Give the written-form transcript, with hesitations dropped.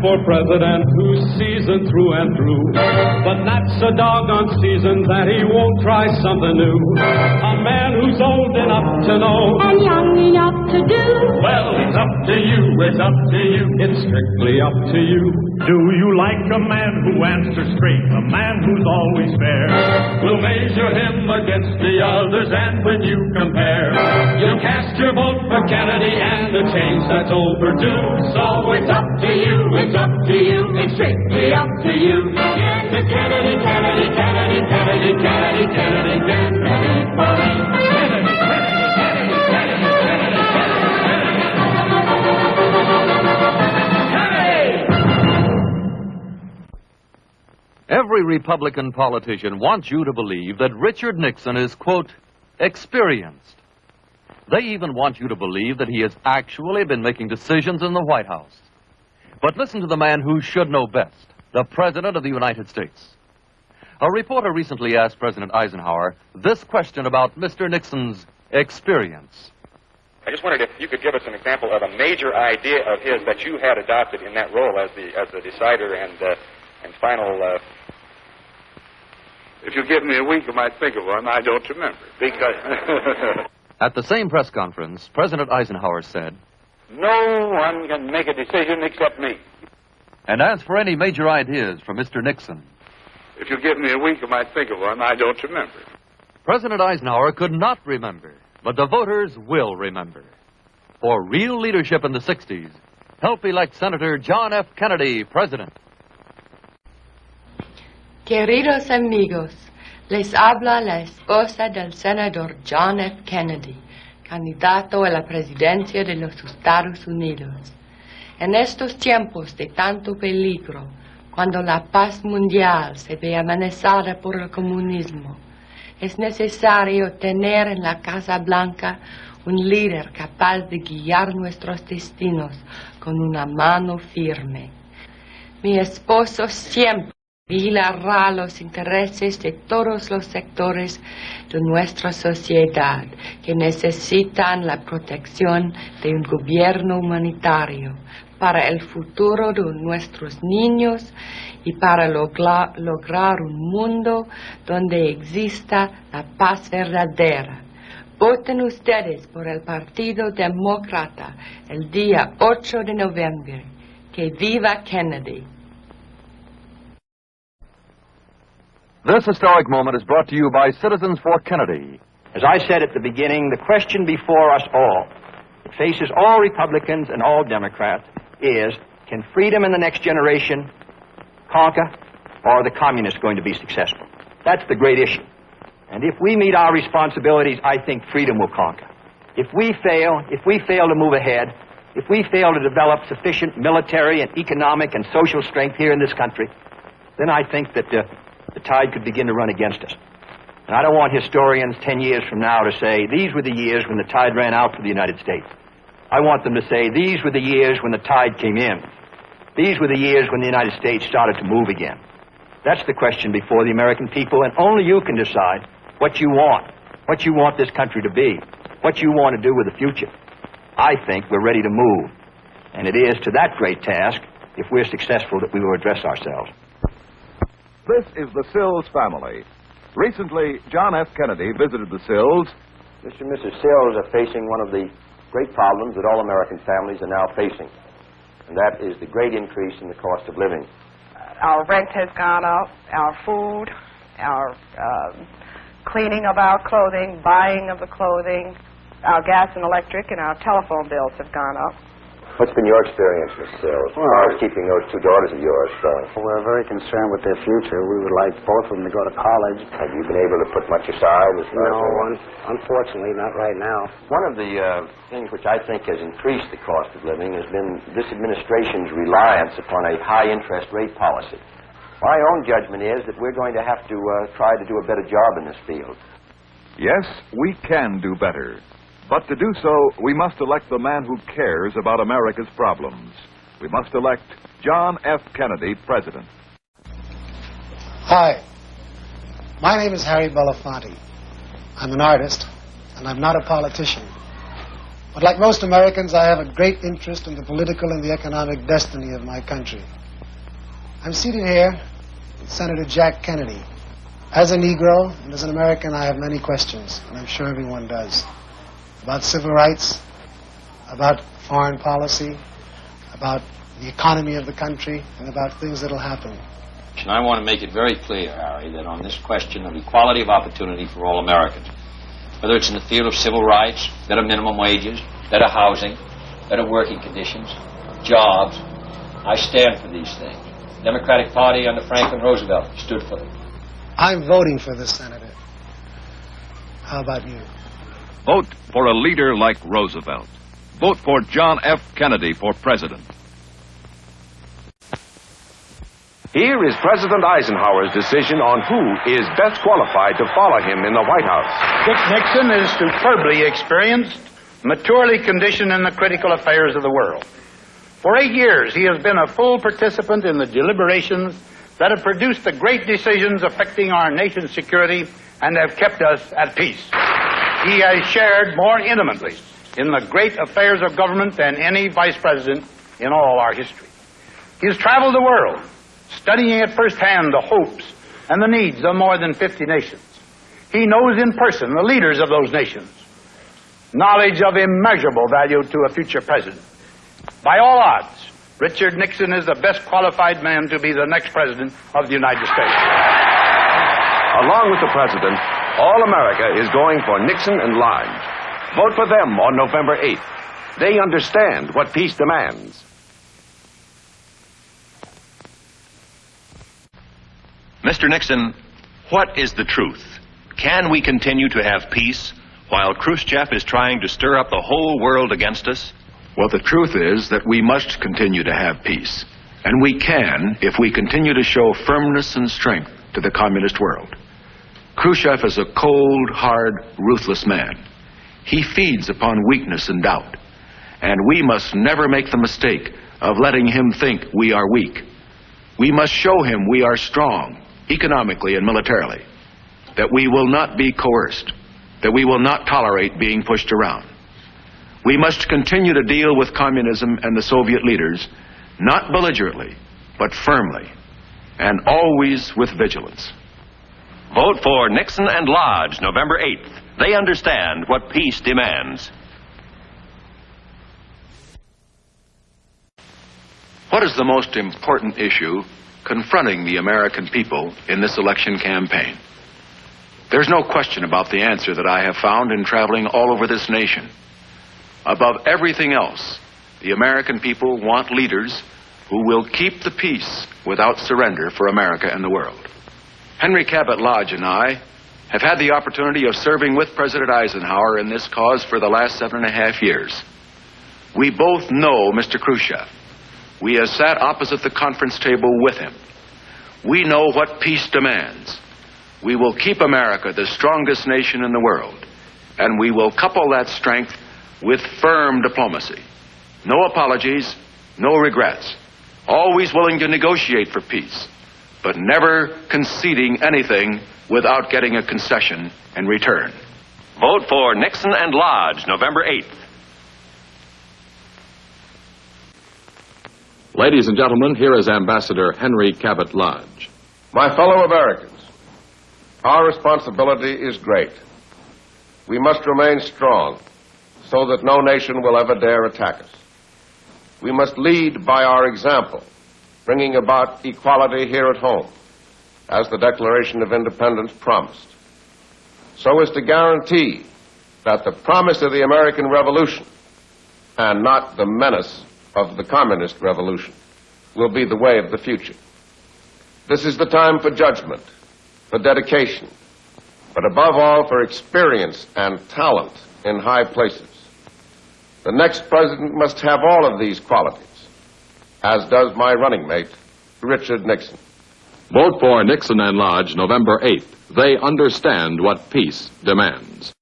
for president who's seasoned through and through. But that's a doggone season that he won't try something new. A man who's old enough to know and young enough to do. Well, it's up to you, it's up to you, it's strictly up to you. Do you like a man who answers straight, a man who's always fair? We'll measure him against the others, and when you compare, you'll cast your vote for Kennedy and the change that's overdue. So it's up to you, it's up to you, it's strictly up to you. Yes, Kennedy, Kennedy, Kennedy, Kennedy, Kennedy, Kennedy, Kennedy, for me. Kennedy, Kennedy, Kennedy, Kennedy, Kennedy, Every Republican politician wants you to believe that Richard Nixon is, quote, experienced. They even want you to believe that he has actually been making decisions in the White House. But listen to the man who should know best, the President of the United States. A reporter recently asked President Eisenhower this question about Mr. Nixon's experience. I just wondered if you could give us an example of a major idea of his that you had adopted in that role as the decider and final. If you give me a week, I might think of one. I don't remember because. At the same press conference, President Eisenhower said, "No one can make a decision except me." And as for any major ideas from Mr. Nixon, if you give me a week, I might think of one. I don't remember. President Eisenhower could not remember, but the voters will remember. For real leadership in the 60s, help elect Senator John F. Kennedy president. Queridos amigos, les habla la esposa del senador John F. Kennedy, candidato a la presidencia de los Estados Unidos. En estos tiempos de tanto peligro, cuando la paz mundial se ve amenazada por el comunismo, es necesario tener en la Casa Blanca un líder capaz de guiar nuestros destinos con una mano firme. Mi esposo siempre vigilará los intereses de todos los sectores de nuestra sociedad que necesitan la protección de un gobierno humanitario para el futuro de nuestros niños y para lograr un mundo donde exista la paz verdadera. Voten ustedes por el Partido Demócrata el día 8 de noviembre. Que viva Kennedy. This historic moment is brought to you by Citizens for Kennedy. As I said at the beginning, the question before us all, that faces all Republicans and all Democrats, is, can freedom in the next generation conquer, or are the communists going to be successful? That's the great issue. And if we meet our responsibilities, I think freedom will conquer. If we fail to move ahead, if we fail to develop sufficient military and economic and social strength here in this country, then I think that the tide could begin to run against us. And I don't want historians 10 years from now to say, these were the years when the tide ran out for the United States. I want them to say, these were the years when the tide came in. These were the years when the United States started to move again. That's the question before the American people, and only you can decide what you want this country to be, what you want to do with the future. I think we're ready to move, and it is to that great task, if we're successful, that we will address ourselves. This is the Sills family. Recently, John F. Kennedy visited the Sills. Mr. and Mrs. Sills are facing one of the great problems that all American families are now facing, and that is the great increase in the cost of living. Our rent has gone up, our food, our cleaning of our clothing, buying of the clothing, our gas and electric, and our telephone bills have gone up. What's been your experience, Mrs. Sills, as far as keeping those two daughters of yours going? We're very concerned with their future. We would like both of them to go to college. Have you been able to put much aside? No, unfortunately, not right now. One of the things which I think has increased the cost of living has been this administration's reliance upon a high-interest rate policy. My own judgment is that we're going to have to try to do a better job in this field. Yes, we can do better. But to do so, we must elect the man who cares about America's problems. We must elect John F. Kennedy president. Hi, my name is Harry Belafonte. I'm an artist, and I'm not a politician. But like most Americans, I have a great interest in the political and the economic destiny of my country. I'm seated here with Senator Jack Kennedy. As a Negro and as an American, I have many questions, and I'm sure everyone does, about civil rights, about foreign policy, about the economy of the country, and about things that will happen. And I want to make it very clear, Harry, that on this question of equality of opportunity for all Americans, whether it's in the field of civil rights, better minimum wages, better housing, better working conditions, jobs, I stand for these things. The Democratic Party under Franklin Roosevelt stood for them. I'm voting for this, Senator. How about you? Vote for a leader like Roosevelt. Vote for John F. Kennedy for president. Here is President Eisenhower's decision on who is best qualified to follow him in the White House. Dick Nixon is superbly experienced, maturely conditioned in the critical affairs of the world. For 8 years, he has been a full participant in the deliberations that have produced the great decisions affecting our nation's security and have kept us at peace. He has shared more intimately in the great affairs of government than any vice president in all our history. He has traveled the world, studying at first hand the hopes and the needs of more than 50 nations. He knows in person the leaders of those nations, knowledge of immeasurable value to a future president. By all odds, Richard Nixon is the best qualified man to be the next president of the United States. Along with the president, all America is going for Nixon and Lodge. Vote for them on November 8th. They understand what peace demands. Mr. Nixon, what is the truth? Can we continue to have peace while Khrushchev is trying to stir up the whole world against us? Well, the truth is that we must continue to have peace. And we can if we continue to show firmness and strength to the communist world. Khrushchev is a cold, hard, ruthless man. He feeds upon weakness and doubt. And we must never make the mistake of letting him think we are weak. We must show him we are strong, economically and militarily, that we will not be coerced, that we will not tolerate being pushed around. We must continue to deal with communism and the Soviet leaders, not belligerently, but firmly, and always with vigilance. Vote for Nixon and Lodge, November 8th. They understand what peace demands. What is the most important issue confronting the American people in this election campaign? There's no question about the answer that I have found in traveling all over this nation. Above everything else, the American people want leaders who will keep the peace without surrender for America and the world. Henry Cabot Lodge and I have had the opportunity of serving with President Eisenhower in this cause for the last 7.5 years. We both know Mr. Khrushchev. We have sat opposite the conference table with him. We know what peace demands. We will keep America the strongest nation in the world, and we will couple that strength with firm diplomacy. No apologies, no regrets. Always willing to negotiate for peace, but never conceding anything without getting a concession in return. Vote for Nixon and Lodge, November 8th. Ladies and gentlemen, here is Ambassador Henry Cabot Lodge. My fellow Americans, our responsibility is great. We must remain strong so that no nation will ever dare attack us. We must lead by our example, bringing about equality here at home, as the Declaration of Independence promised, so as to guarantee that the promise of the American Revolution, and not the menace of the Communist Revolution, will be the way of the future. This is the time for judgment, for dedication, but above all for experience and talent in high places. The next president must have all of these qualities, as does my running mate, Richard Nixon. Vote for Nixon and Lodge, November 8th. They understand what peace demands.